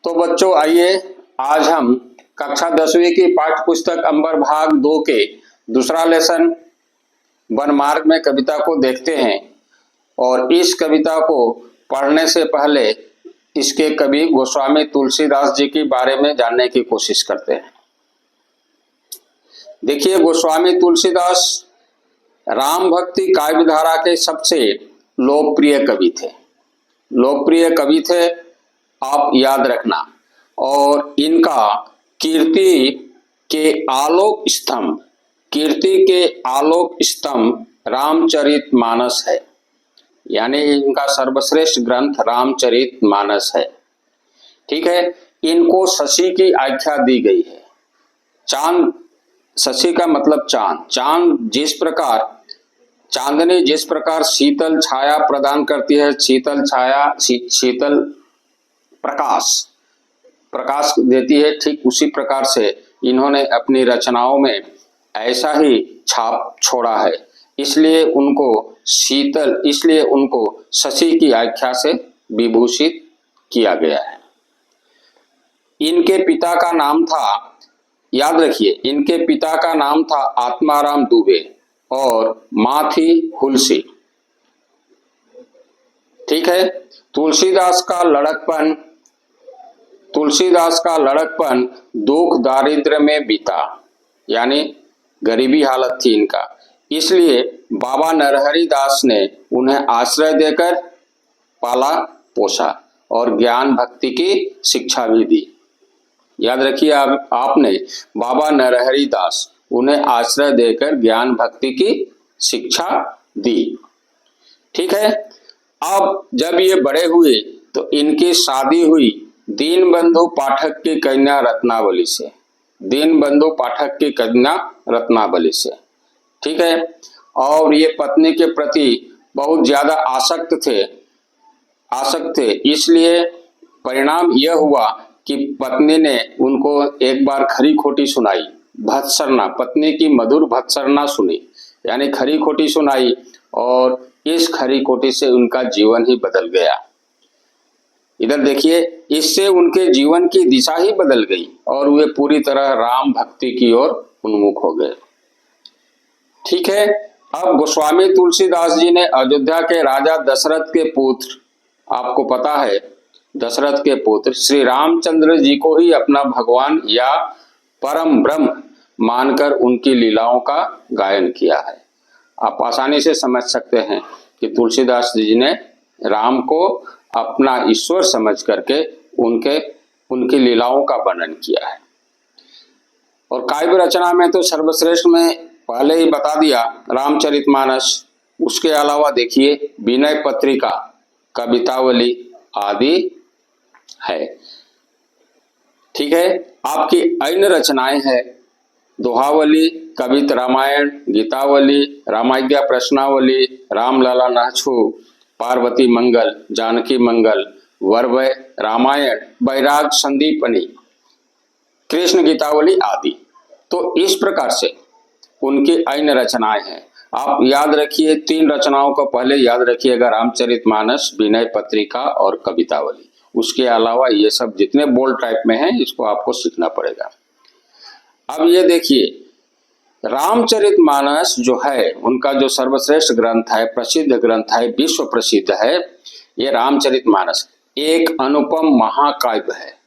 तो बच्चों आइए आज हम कक्षा 10वीं की पाठ्य पुस्तक अंबर भाग 2 के दूसरा लेसन वनमार्ग में कविता को देखते हैं। और इस कविता को पढ़ने से पहले इसके कवि गोस्वामी तुलसीदास जी के बारे में जानने की कोशिश करते हैं। देखिए, गोस्वामी तुलसीदास राम भक्ति काव्य धारा के सबसे लोकप्रिय कवि थे, आप याद रखना। और इनका कीर्ति के आलोक स्तंभ रामचरितमानस है, यानी इनका सर्वश्रेष्ठ ग्रंथ रामचरितमानस है। ठीक है, इनको शशि की आख्या दी गई है। चांद, शशि का मतलब चांद। चांदनी जिस प्रकार शीतल छाया प्रदान करती है, शीतल प्रकाश देती है, ठीक उसी प्रकार से इन्होंने अपनी रचनाओं में ऐसा ही छाप छोड़ा है। इसलिए उनको शशि की आख्या से विभूषित किया गया है। इनके पिता का नाम था, याद रखिए, इनके पिता का नाम था आत्माराम दुबे और मां थी हुलसी। ठीक है, तुलसीदास का लड़कपन दुख दारिद्र्य में बीता, यानी गरीबी हालत थी इनका। इसलिए बाबा नरहरि दास ने उन्हें आश्रय देकर पाला पोसा और ज्ञान भक्ति की शिक्षा भी दी। याद रखिए, आपने बाबा नरहरि दास उन्हें आश्रय देकर ज्ञान भक्ति की शिक्षा दी। ठीक है, अब जब ये बड़े हुए तो इनकी शादी हुई दीनबंधु पाठक की कन्या रत्नावली से। ठीक है, और ये पत्नी के प्रति बहुत ज्यादा आसक्त थे। इसलिए परिणाम यह हुआ कि पत्नी ने उनको एक बार खरी खोटी सुनाई, भत्सरना, पत्नी की मधुर भत्सरना सुनी, यानी खरी खोटी सुनाई, और इस खरी खोटी से उनका जीवन ही बदल गया। इधर देखिए, इससे उनके जीवन की दिशा ही बदल गई और वे पूरी तरह राम भक्ति की ओर उन्मुख हो गए। ठीक है, अब गोस्वामी तुलसीदास जी ने अयोध्या के राजा दशरथ के पुत्र, आपको पता है दशरथ के पुत्र श्री रामचंद्र जी को ही अपना भगवान या परम ब्रह्म मानकर उनकी लीलाओं का गायन किया है। आप आसानी से समझ सकते हैं कि तुलसीदास जी ने राम को अपना ईश्वर समझ करके उनकी लीलाओं का वर्णन किया है। और काव्य रचना में तो सर्वश्रेष्ठ में पहले ही बता दिया रामचरितमानस। उसके अलावा देखिए विनय पत्रिका, कवितावली आदि है। ठीक है, आपकी अन्य रचनाएं हैं दोहावली, कवित रामायण, गीतावली, रामाज्ञा प्रश्नावली, रामलला नाछू, पार्वती मंगल, जानकी मंगल, वरवय रामायण, बैराग संदीपनी, कृष्ण गीतावली आदि। तो इस प्रकार से उनकी अन्य रचनाएं हैं। आप याद रखिए, 3 रचनाओं को पहले याद रखिएगा, रामचरितमानस, विनय पत्रिका और कवितावली। उसके अलावा ये सब जितने बोल्ड टाइप में हैं, इसको आपको सीखना पड़ेगा। अब ये देखिए, रामचरितमानस जो है उनका जो सर्वश्रेष्ठ ग्रंथ है, प्रसिद्ध ग्रंथ है, विश्व प्रसिद्ध है, ये रामचरितमानस एक अनुपम महाकाव्य है।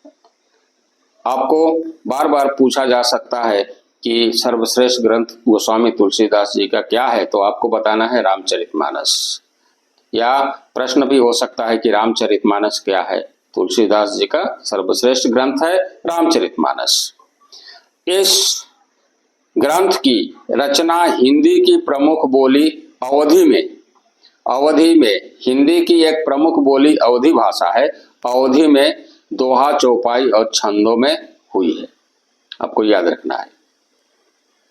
आपको बार बार पूछा जा सकता है कि सर्वश्रेष्ठ ग्रंथ गोस्वामी तुलसीदास जी का क्या है, तो आपको बताना है रामचरितमानस। या प्रश्न भी हो सकता है कि रामचरितमानस क्या है, तुलसीदास जी का सर्वश्रेष्ठ ग्रंथ है रामचरितमानस। इस ग्रंथ की रचना हिंदी की प्रमुख बोली अवधी में हिंदी की एक प्रमुख बोली अवधी भाषा है। अवधी में दोहा, चौपाई और छंदों में हुई है, आपको याद रखना है।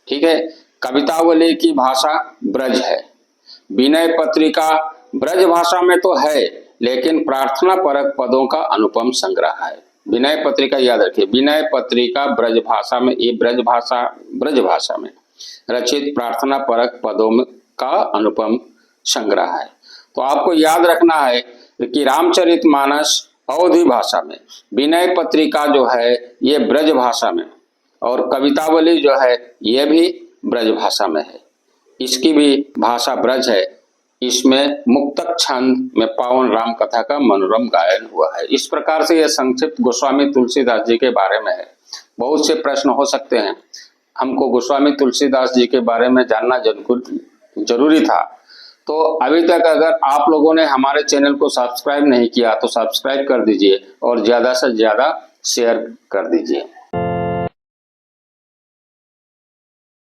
ठीक है, कवितावली की भाषा ब्रज है। विनय पत्रिका ब्रज भाषा में तो है, लेकिन प्रार्थना परक पदों का अनुपम संग्रह है। विनय पत्रिका याद रखिए, विनय पत्रिका ब्रज भाषा में, ये ब्रज भाषा में रचित प्रार्थना परक पदों का अनुपम संग्रह है। तो आपको याद रखना है कि रामचरितमानस अवधी भाषा में, विनय पत्रिका जो है ये ब्रज भाषा में, और कवितावली जो है ये भी ब्रज भाषा में है। इसकी भी भाषा ब्रज है। इसमें मुक्तक छंद में पावन राम कथा का मनोरम गायन हुआ है। इस प्रकार से यह संक्षिप्त गोस्वामी तुलसीदास जी के बारे में है। बहुत से प्रश्न हो सकते हैं, हमको गोस्वामी तुलसीदास जी के बारे में जानना जरूरी था। तो अभी तक अगर आप लोगों ने हमारे चैनल को सब्सक्राइब नहीं किया तो सब्सक्राइब कर दीजिए और ज्यादा से ज्यादा शेयर कर दीजिए।